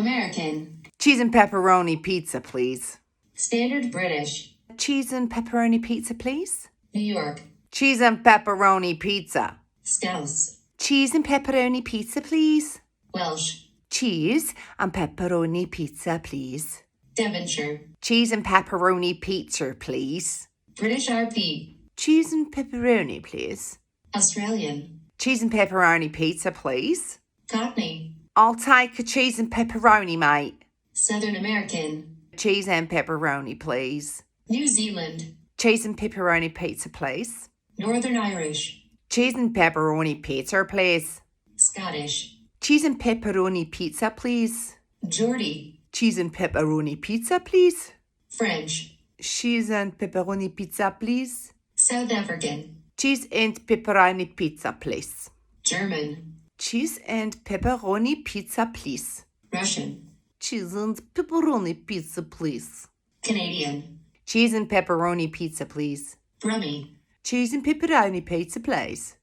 American. Cheese and pepperoni pizza, please. Standard British. Cheese and pepperoni pizza, please. New York. Cheese and pepperoni pizza. Scouse. Cheese and pepperoni pizza, please. Welsh. Cheese and pepperoni pizza, please. Devonshire. Cheese and pepperoni pizza, please. British RP. Cheese and pepperoni, please. Australian. Cheese and pepperoni pizza, please. Cockney. I'll take a cheese and pepperoni, mate. Southern American. Cheese and pepperoni, please. New Zealand. Cheese and pepperoni pizza, please. Northern Irish. Cheese and pepperoni pizza, please. Scottish. Cheese and pepperoni pizza, please. Geordie. Cheese and pepperoni pizza, please. French. Cheese and pepperoni pizza, please. South African. Cheese and pepperoni pizza, please. German. Cheese and pepperoni pizza, please. Russian. Cheese and pepperoni pizza, please. Canadian. Cheese and pepperoni pizza, please. Brummie. Cheese and pepperoni pizza, please.